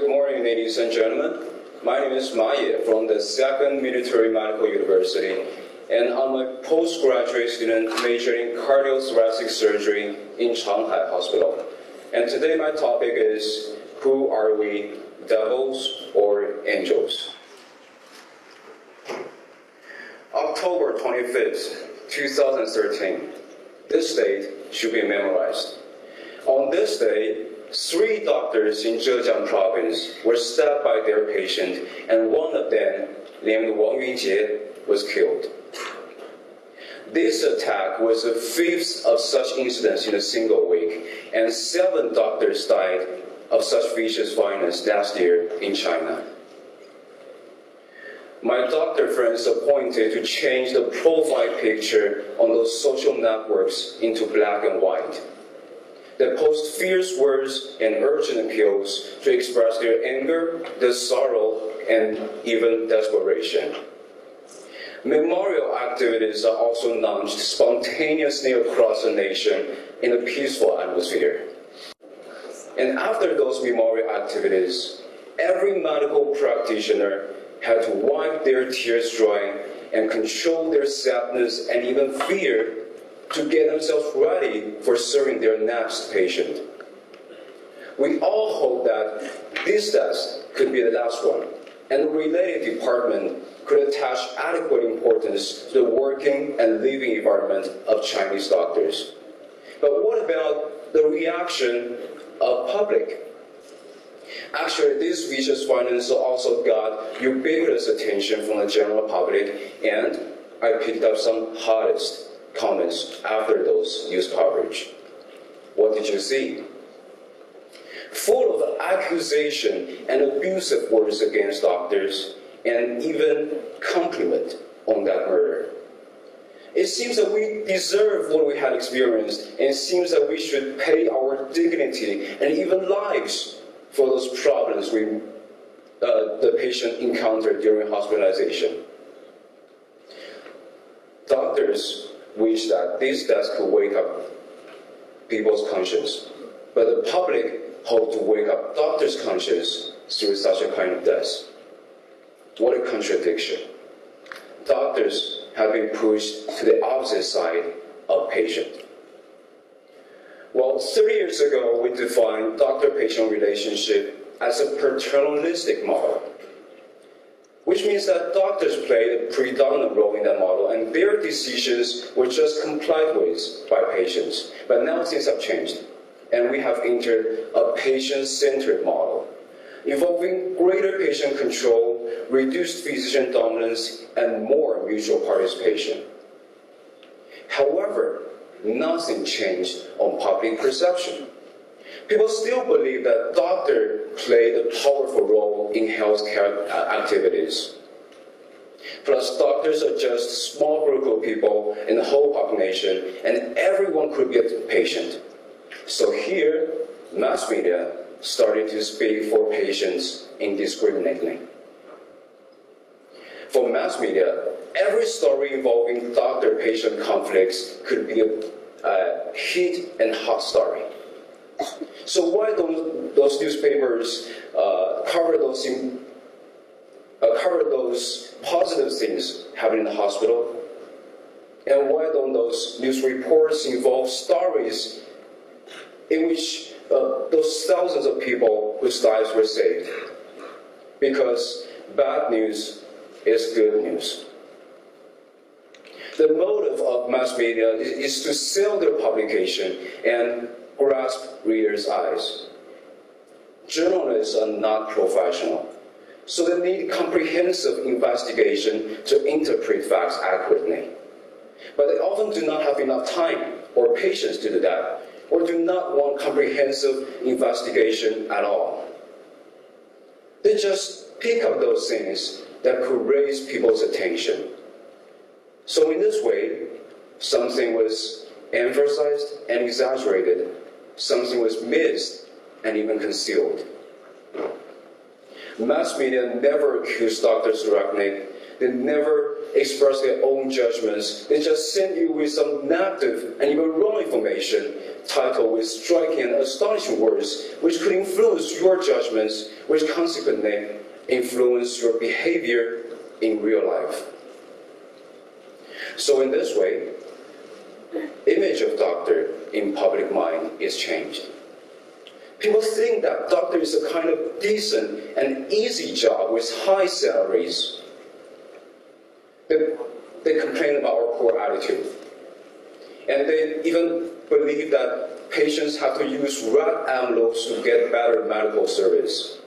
Good morning, ladies and gentlemen. My name is Ma Ye from the 2nd Military Medical University, and I'm a postgraduate student majoring in cardiothoracic surgery in Shanghai Hospital. And today my topic is, who are we, devils or angels? October 25th, 2013. This date should be memorized. On this day, 3 doctors in Zhejiang province were stabbed by their patient, and one of them, named Wang Yunjie, was killed. This attack was the 5th of such incidents in a single week, and 7 doctors died of such vicious violence last year in China. My doctor friends appointed to change the profile picture on those social networks into black and white. They post fierce words and urgent appeals to express their anger, their sorrow, and even desperation. Memorial activities are also launched spontaneously across the nation in a peaceful atmosphere. And after those memorial activities, every medical practitioner had to wipe their tears dry and control their sadness and even fear to get themselves ready for serving their next patient. We all hope that this death could be the last one, and the related department could attach adequate importance to the working and living environment of Chinese doctors. But what about the reaction of public? Actually, this vicious violence also got ubiquitous attention from the general public, and I picked up some hottest comments after those news coverage. What did you see? Full of accusation and abusive words against doctors, and even compliment on that murder. It seems that we deserve what we had experienced, and it seems that we should pay our dignity and even lives for those problems the patient encountered during hospitalization. Doctors wish that this death could wake up people's conscience, but the public hope to wake up doctors' conscience through such a kind of death. What a contradiction. Doctors have been pushed to the opposite side of patient. Well, 30 years ago, we defined doctor-patient relationship as a paternalistic model, which means that doctors played a predominant role in that model, and their decisions were just complied with by patients. But now things have changed, and we have entered a patient-centered model, involving greater patient control, reduced physician dominance, and more mutual participation. However, nothing changed on public perception. People still believe that doctors played a powerful role in healthcare activities. Plus, doctors are just a small group of people in the whole population, and everyone could be a patient. So here, mass media started to speak for patients indiscriminately. For mass media, every story involving doctor-patient conflicts could be a hit and hot story. So why don't those newspapers cover those positive things happening in the hospital? And why don't those news reports involve stories in which those thousands of people whose lives were saved? Because bad news is good news. The motive of mass media is to sell their publication and grasp readers' eyes. Journalists are not professional, so they need comprehensive investigation to interpret facts accurately. But they often do not have enough time or patience to do that, or do not want comprehensive investigation at all. They just pick up those things that could raise people's attention. So in this way, something was emphasized and exaggerated, something was missed and even concealed. Mass media never accused doctors directly, They never express their own judgments. They just send you with some negative and even wrong information, titled with striking and astonishing words, which could influence your judgments, which consequently influence your behavior in real life. So in this way, image of doctor in public mind is changed. People think that doctor is a kind of decent and easy job with high salaries. They complain about our poor attitude. And they even believe that patients have to use red envelopes to get better medical service.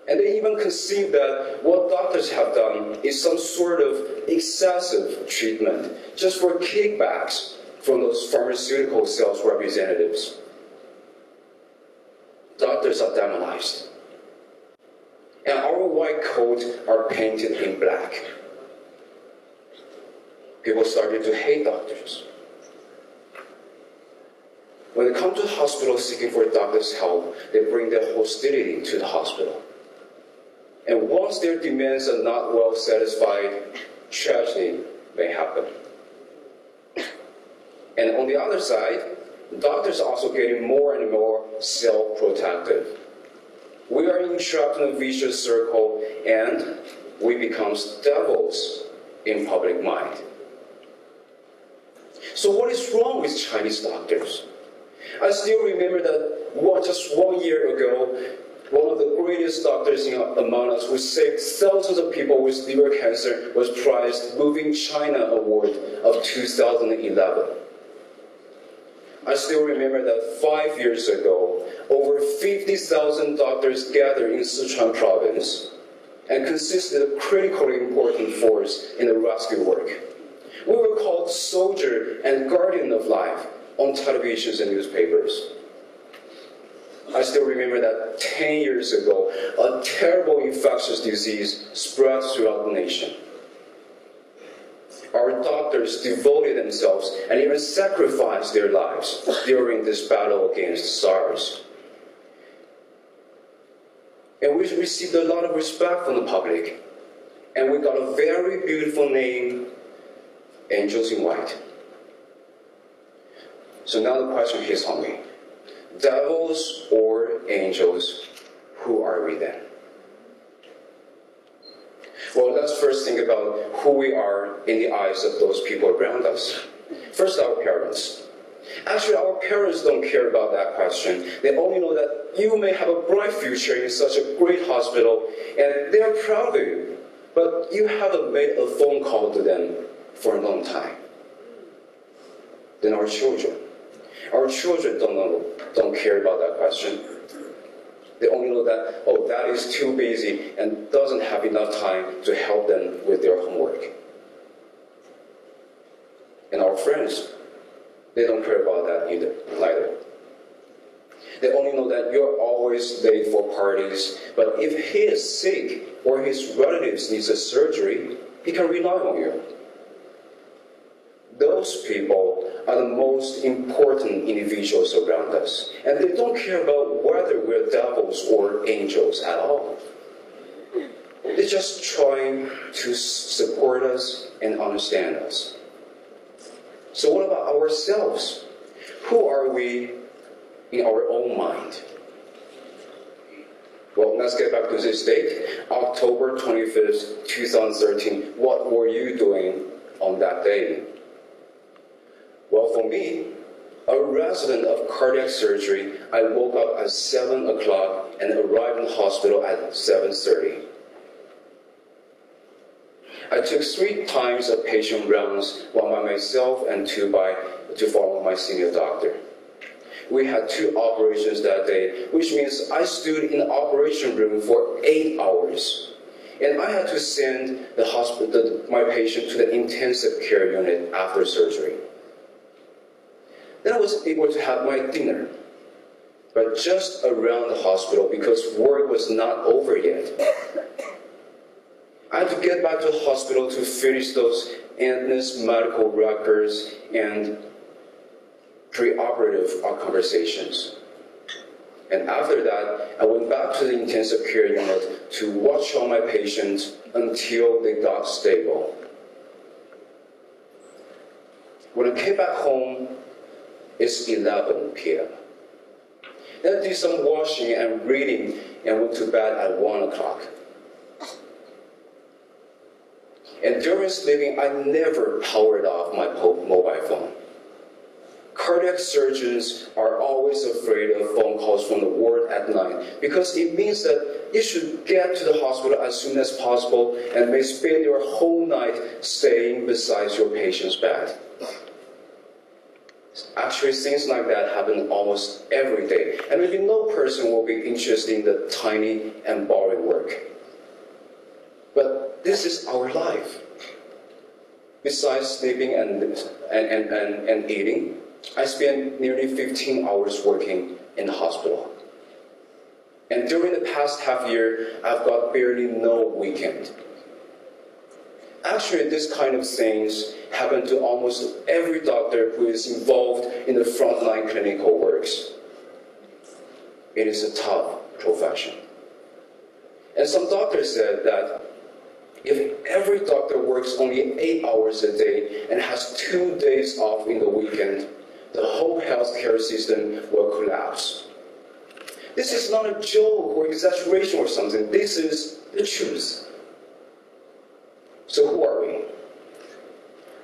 And they even conceive that what doctors have done is some sort of excessive treatment just for kickbacks from those pharmaceutical sales representatives. Doctors are demonized. And our white coats are painted in black. People started to hate doctors. When they come to the hospital seeking for a doctor's help, they bring their hostility to the hospital. And once their demands are not well satisfied, tragedy may happen. And on the other side, doctors are also getting more and more self-protective. We are entrapped in a vicious circle, and we become devils in public mind. So what is wrong with Chinese doctors? I still remember that just 1 year ago, one of the greatest doctors among us who saved thousands of people with liver cancer was prized Moving China Award of 2011. I still remember that 5 years ago, over 50,000 doctors gathered in Sichuan province and consisted of a critically important force in the rescue work. We were called soldier and guardian of life on televisions and newspapers. I still remember that 10 years ago, a terrible infectious disease spread throughout the nation. Our doctors devoted themselves and even sacrificed their lives during this battle against SARS. And we received a lot of respect from the public. And we got a very beautiful name, Angels in White. So now the question hits on me. Devils or angels, who are we then? Well, let's first think about who we are in the eyes of those people around us. First, our parents. Actually, our parents don't care about that question. They only know that you may have a bright future in such a great hospital, and they are proud of you, but you haven't made a phone call to them for a long time. Then our children. Our children don't care about that question. They only know that, oh, dad is too busy and doesn't have enough time to help them with their homework. And our friends, they don't care about that either. They only know that you're always late for parties, but if he is sick or his relatives needs a surgery, he can rely on you. Those people are the most important individuals around us. And they don't care about whether we're devils or angels at all. They're just trying to support us and understand us. So what about ourselves? Who are we in our own mind? Well, let's get back to this date. October 25th, 2013. What were you doing on that day? Well, for me, a resident of cardiac surgery, I woke up at 7 o'clock and arrived in the hospital at 7:30. I took 3 times of patient rounds, one by myself and 2 to follow my senior doctor. We had 2 operations that day, which means I stood in the operation room for 8 hours. And I had to send my patient to the intensive care unit after surgery. Then I was able to have my dinner, but just around the hospital because work was not over yet. I had to get back to the hospital to finish those endless medical records and preoperative conversations. And after that, I went back to the intensive care unit to watch on my patients until they got stable. When I came back home, it's 11 p.m. Then I did some washing and reading and went to bed at 1 o'clock. And during sleeping, I never powered off my mobile phone. Cardiac surgeons are always afraid of phone calls from the ward at night because it means that you should get to the hospital as soon as possible and may spend your whole night staying beside your patient's bed. Actually, things like that happen almost every day, and maybe no person will be interested in the tiny and boring work. But this is our life. Besides sleeping and eating, I spent nearly 15 hours working in the hospital. And during the past half year, I've got barely no weekend. Actually, this kind of things happen to almost every doctor who is involved in the frontline clinical works. It is a tough profession. And some doctors said that if every doctor works only 8 hours a day and has 2 days off in the weekend, the whole healthcare system will collapse. This is not a joke or exaggeration or something. This is the truth. So who are we?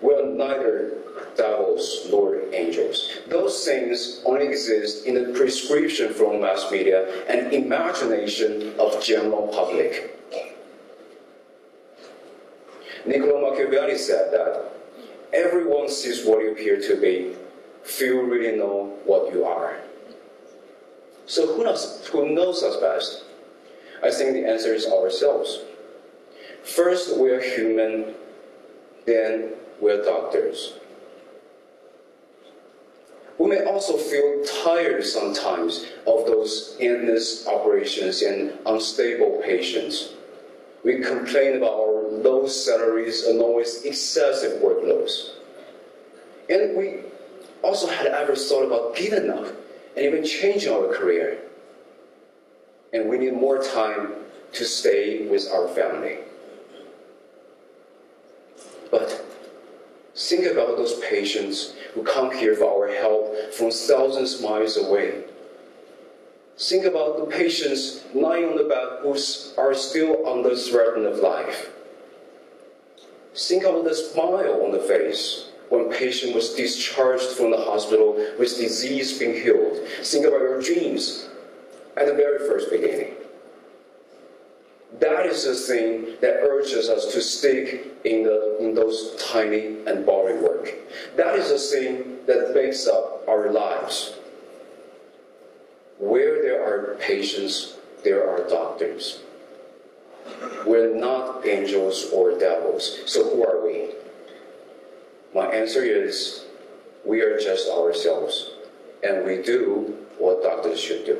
We're neither devils nor angels. Those things only exist in the prescription from mass media and imagination of general public. Niccolo Machiavelli said that everyone sees what you appear to be. Few really know what you are. So who knows us best? I think the answer is ourselves. First, we're human, then we're doctors. We may also feel tired sometimes of those endless operations and unstable patients. We complain about our low salaries and always excessive workloads. And we also had ever thought about giving up and even changing our career. And we need more time to stay with our family. But think about those patients who come here for our help from thousands of miles away. Think about the patients lying on the bed who are still on the threat of life. Think about the smile on the face when a patient was discharged from the hospital with disease being healed. Think about your dreams at the very first beginning. That is the thing that urges us to stick in those tiny and boring work. That is the thing that makes up our lives. Where there are patients, there are doctors. We're not angels or devils. So who are we? My answer is, we are just ourselves, and we do what doctors should do.